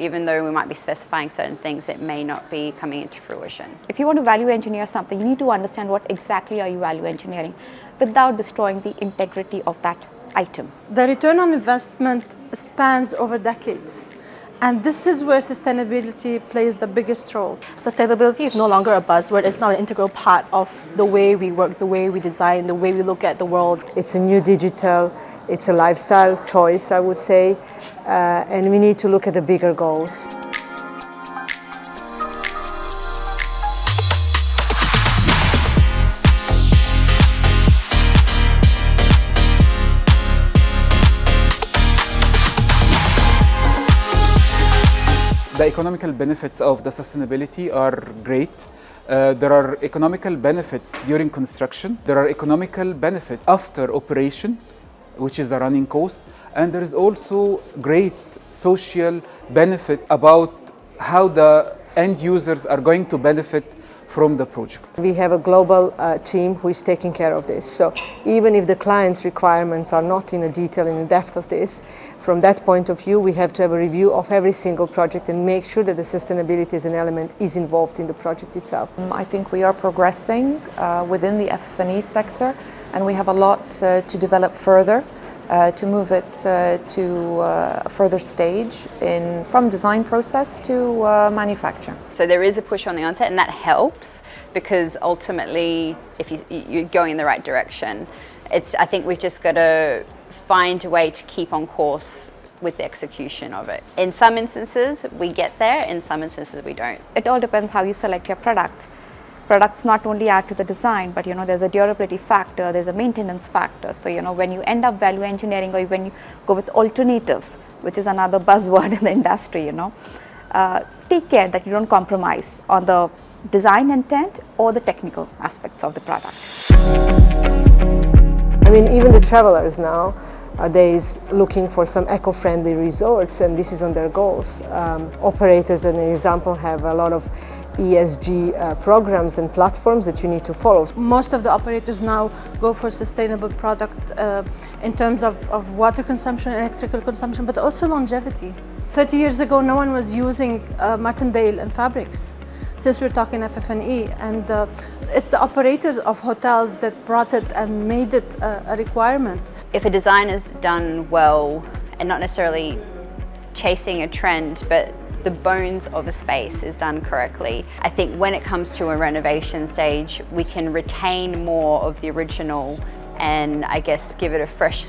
even though we might be specifying certain things, it may not be coming into fruition. If you want to value engineer something, you need to understand what exactly are you value engineering without destroying the integrity of that item. The return on investment spans over decades. And this is where sustainability plays the biggest role. Sustainability is no longer a buzzword, it's now an integral part of the way we work, the way we design, the way we look at the world. It's a new digital, it's a lifestyle choice, I would say, and we need to look at the bigger goals. The economical benefits of the sustainability are great. There are economical benefits during construction. There are economical benefits after operation, which is the running cost. And there is also great social benefit about how the end users are going to benefit from the project. We have a global team who is taking care of this. So even if the client's requirements are not in a detail, in the depth of this, from that point of view, we have to have a review of every single project and make sure that the sustainability as an element is involved in the project itself. I think we are progressing within the FF&E sector, and we have a lot to develop further, to move it to a further stage from design process to manufacture. So there is a push on the onset, and that helps because ultimately, if you're going in the right direction, I think we've just got to find a way to keep on course with the execution of it. In some instances, we get there. In some instances, we don't. It all depends how you select your products. Products not only add to the design, but there's a durability factor, there's a maintenance factor. So when you end up value engineering, or when you go with alternatives, which is another buzzword in the industry, take care that you don't compromise on the design intent or the technical aspects of the product. I mean, even the travelers nowadays looking for some eco-friendly resorts, and this is on their goals. Operators, as an example, have a lot of ESG programs and platforms that you need to follow. Most of the operators now go for sustainable product in terms of water consumption, electrical consumption, but also longevity. 30 years ago, no one was using Martindale and fabrics. Since we're talking FF&E, and it's the operators of hotels that brought it and made it a requirement. If a design is done well, and not necessarily chasing a trend, but the bones of a space is done correctly, I think when it comes to a renovation stage, we can retain more of the original and I guess give it a fresh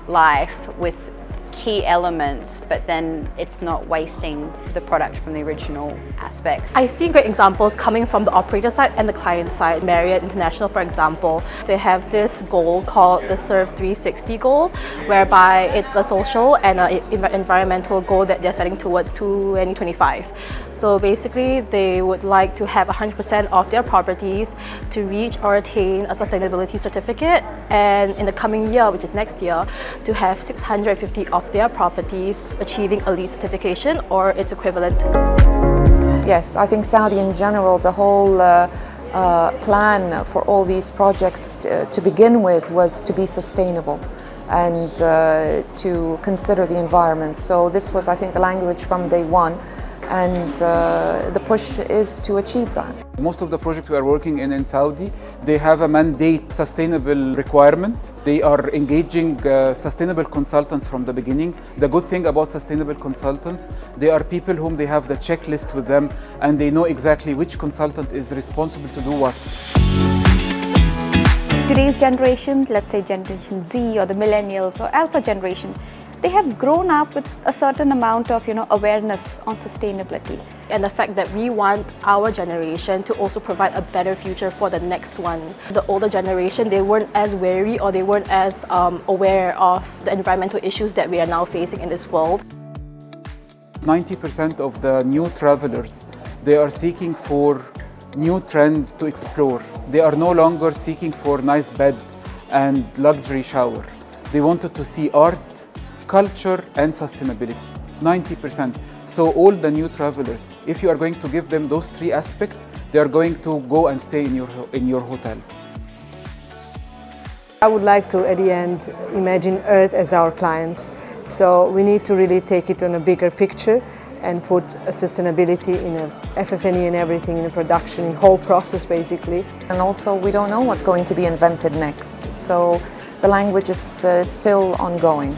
life with key elements, but then it's not wasting the product from the original aspect. I see great examples coming from the operator side and the client side. Marriott International, for example, they have this goal called the Serve 360 goal, whereby it's a social and an environmental goal that they're setting towards 2025. So basically, they would like to have 100% of their properties to reach or attain a sustainability certificate, and in the coming year, which is next year, to have 650 of their properties achieving a LEED certification or its equivalent. Yes, I think Saudi in general, the whole plan for all these projects to begin with was to be sustainable and to consider the environment. So this was, I think, the language from day one, and the push is to achieve that. Most of the projects we are working in Saudi, they have a mandate sustainable requirement. They are engaging sustainable consultants from the beginning. The good thing about sustainable consultants, they are people whom they have the checklist with them, and they know exactly which consultant is responsible to do what. Today's generation, let's say Generation Z or the millennials or Alpha generation, they have grown up with a certain amount of awareness on sustainability. And the fact that we want our generation to also provide a better future for the next one. The older generation, they weren't as wary or they weren't as aware of the environmental issues that we are now facing in this world. 90% of the new travelers, they are seeking for new trends to explore. They are no longer seeking for nice bed and luxury shower. They wanted to see art, culture and sustainability, 90%. So all the new travelers, if you are going to give them those three aspects, they are going to go and stay in your hotel. I would like to, at the end, imagine Earth as our client. So we need to really take it on a bigger picture and put sustainability in a FF&E and everything in a production, in whole process basically. And also we don't know what's going to be invented next, so the language is still ongoing.